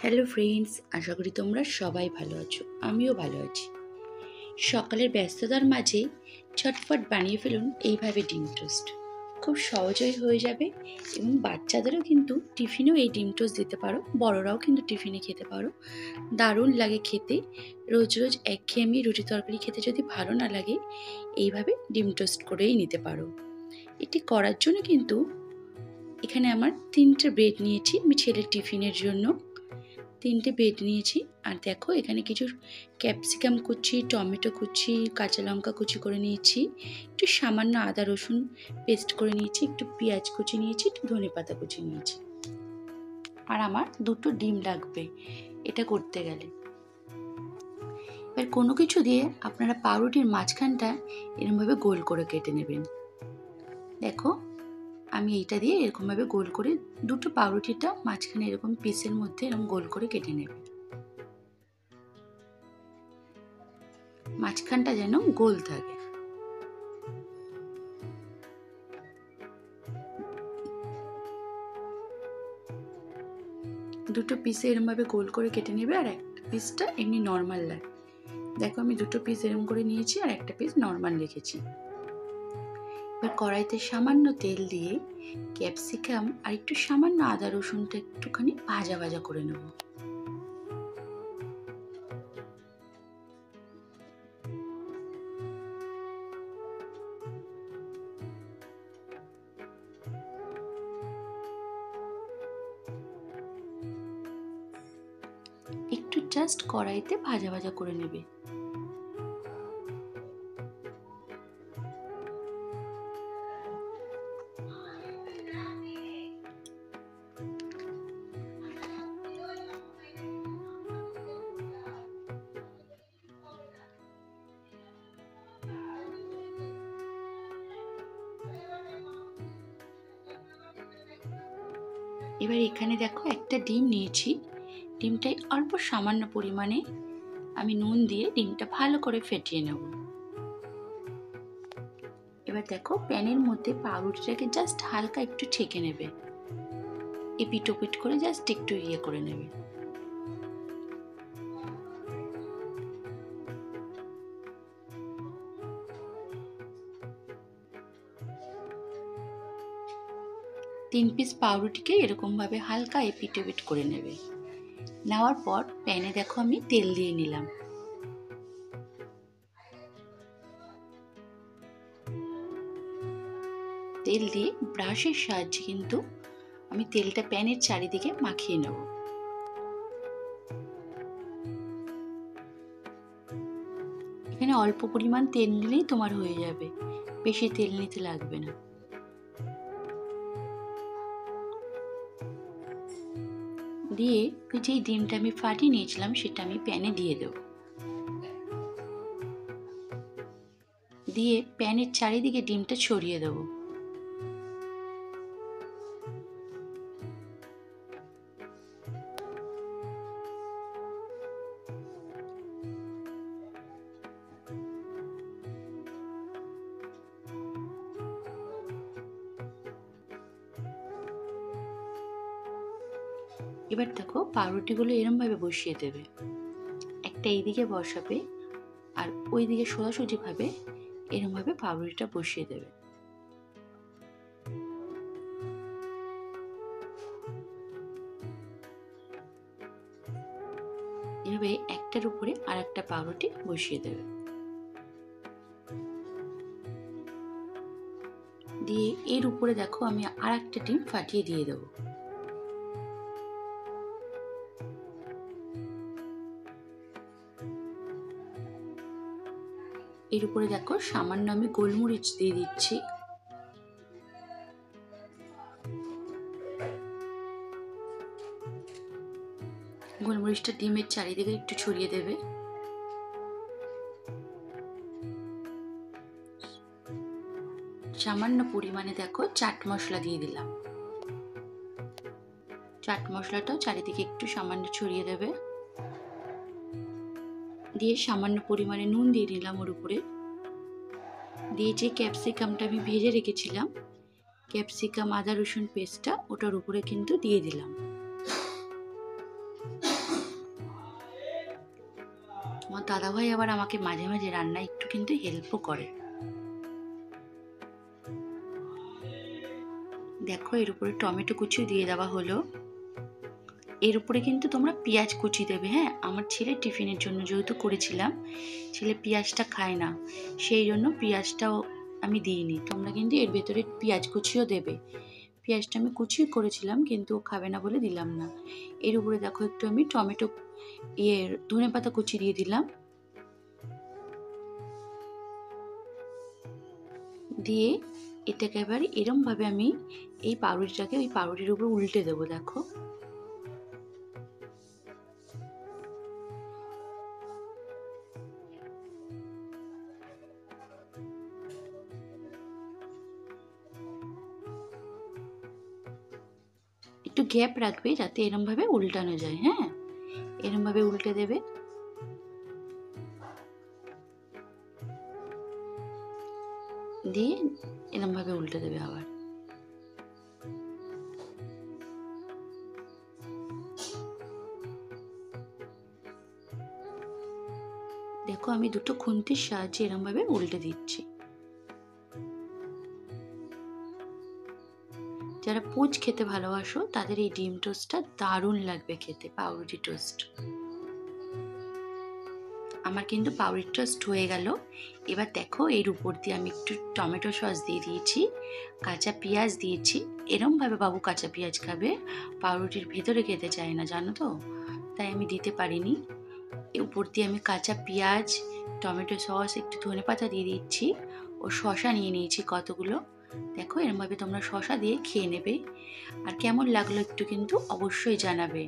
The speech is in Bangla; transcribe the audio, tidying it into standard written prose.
হ্যালো ফ্রেন্ডস, আশা করি তোমরা সবাই ভালো আছো। আমিও ভালো আছি। সকালের ব্যস্ততার মাঝে ঝটফট বানিয়ে ফেলুন এইভাবে ডিম টোস্ট। খুব সহজেই হয়ে যাবে এবং বাচ্চাদেরও কিন্তু টিফিনেও এই ডিম টোস্ট দিতে পারো, বড়রাও কিন্তু টিফিনে খেতে পারো। দারুণ লাগে খেতে। রোজ রোজ একঘেয়েমি রুটি তরকারি খেতে যদি ভালো না লাগে, এইভাবে ডিম টোস্ট করেই নিতে পারো। এটি করার জন্য কিন্তু এখানে আমার 3টে ব্রেড নিয়েছি আমি ছেলের টিফিনের জন্য। 3টে ব্রেড নিয়েছি। আর দেখো এখানে কিছু ক্যাপসিকাম কুচি, টমেটো কুচি, কাঁচা লঙ্কা কুচি করে নিয়েছি, একটু সামান্য আদা রসুন পেস্ট করে নিয়েছি, একটু পেঁয়াজ কুচি নিয়েছি, একটু ধনেপাতা কুচি নিয়েছি। আর আমার 2টো ডিম লাগবে এটা করতে গেলে। এবার কোনো কিছু দিয়ে আপনারা পাউরুটির মাঝখানটা এরকমভাবে গোল করে কেটে নেবেন। দেখো আমি এইটা দিয়ে এরকমভাবে গোল করে 2টো পাউরুটিটা মাঝখানে এরকম পিসের মধ্যে এরকম গোল করে কেটে নেবে। মাঝখানটা যেন গোল থাকে। দুটো পিসে এরমভাবে গোল করে কেটে নেবে আর একটা পিসটা এমনি নর্মাল লাগে। দেখো আমি 2টো পিস এরম করে নিয়েছি আর একটা পিস নর্মাল রেখেছি। এবার কড়াইতে সামান্য তেল দিয়ে ক্যাপসিকাম আর একটু সামান্য আদা রসুনটা একটুখানি ভাজা ভাজা করে নেব। একটু জাস্ট কড়াইতে ভাজা ভাজা করে নেবে। এবার এখানে দেখো একটা ডিম নিয়েছি। ডিমটাই অল্প সামান্য পরিমাণে আমি নুন দিয়ে ডিমটা ভালো করে ফেটিয়ে নেব। এবার দেখো প্যানের মধ্যে পাউরুটিটাকে জাস্ট হালকা একটু ছেঁকে নেবে। এপিট ওপিট করে জাস্ট একটু করে নেবে। তিন পিস পাউরুটিকে এরকমভাবে হালকা এপিট ওপিট করে নেবে। নেওয়ার পর প্যানে দেখো আমি তেল দিয়ে নিলাম। তেল দিয়ে ব্রাশের সাহায্যে কিন্তু আমি তেলটা প্যানের চারিদিকে মাখিয়ে নেব। এখানে অল্প পরিমাণ তেল নিলেই তোমার হয়ে যাবে, বেশি তেল নিতে লাগবে না। দিয়ে যেই ডিমটা আমি ফাটিয়ে নিয়েছিলাম সেটা আমি প্যানে দিয়ে দেব। দিয়ে প্যানের চারিদিকে ডিমটা ছড়িয়ে দেব। এবার দেখো পাউরুটিগুলো এরমভাবে বসিয়ে দেবে। একটা এইদিকে বসাবে আর ওই দিকে সোজাসুজিভাবে এরমভাবে পাউরুটিটা বসিয়ে দেবে। এভাবে একটার উপরে আর একটা পাউরুটি বসিয়ে দেবে। দিয়ে এর উপরে দেখো আমি আর একটা ডিম ফাটিয়ে দিয়ে দেবো। এর উপরে দেখো সামান্য আমি গোলমরিচ দিয়ে দিচ্ছি। গোলমরিচটা ডিমের চারিদিকে একটু ছড়িয়ে দেবে। সামান্য পরিমাণে দেখো চাট মশলা দিয়ে দিলাম। চাট মশলাটাও চারিদিকে একটু সামান্য ছড়িয়ে দেবে। দিয়ে সামান্য পরিমাণে নুন দিয়ে নিলাম ওর উপরে। দিয়ে যে ক্যাপসিকামটা আমি ভেজে রেখেছিলাম, ক্যাপসিকাম আদা রসুন পেস্টটা ওটার উপরে কিন্তু দিয়ে দিলাম। তোমার দাদাভাই আবার আমাকে মাঝে মাঝে রান্নায় একটু কিন্তু হেল্পও করে। দেখো এর উপরে টমেটো কুচি দিয়ে দেওয়া হলো। এর উপরে কিন্তু তোমরা পেঁয়াজ কুচি দেবে। হ্যাঁ, আমার ছেলে টিফিনের জন্য যেহেতু করেছিলাম, ছেলে পেঁয়াজটা খায় না, সেই জন্য পেঁয়াজটাও আমি দিইনি। তোমরা কিন্তু এর ভেতরে পেঁয়াজ কুচিও দেবে। পেঁয়াজটা আমি কুচিও করেছিলাম কিন্তু ও খাবে না বলে দিলাম না। এর উপরে দেখো একটু আমি টমেটো ধনেপাতা কুচি দিয়ে দিলাম। দিয়ে এটাকে এবার এরমভাবে আমি এই পাউরুটিটাকে ওই পাউরুটির উপর উল্টে দেবো। দেখো একটু গ্যাপ রাখবে যাতে এরমভাবে উল্টানো যায়। হ্যাঁ, এরমভাবে উল্টে দেবে। দিয়ে এরমভাবে উল্টে দেবে আবার। দেখো আমি দুটো খুন্তির সাহায্যে এরমভাবে উল্টে দিচ্ছি। যারা পুচ খেতে ভালোবাসো তাদের এই ডিম টোস্টটা দারুণ লাগবে খেতে, পাউরুটি টোস্ট। আমার কিন্তু পাউরুটি টোস্ট হয়ে গেল। এবার দেখো এর উপর দিয়ে আমি একটু টমেটো সস দিয়ে দিয়েছি, কাঁচা পেঁয়াজ দিয়েছি। এরমভাবে বাবু কাঁচা পেঁয়াজ খাবে, পাউরুটির ভেতরে খেতে চায় না, জানো তো, তাই আমি দিতে পারিনি। উপর দিয়ে আমি কাঁচা পেঁয়াজ, টমেটো সস, একটু ধনেপাতা দিয়ে দিচ্ছি ও শসা নিয়ে নিয়েছি কতগুলো। দেখো এরমভাবে তোমরা শসা দিয়ে খেয়ে নেবে। আর কেমন লাগলো একটু কিন্তু অবশ্যই জানাবে।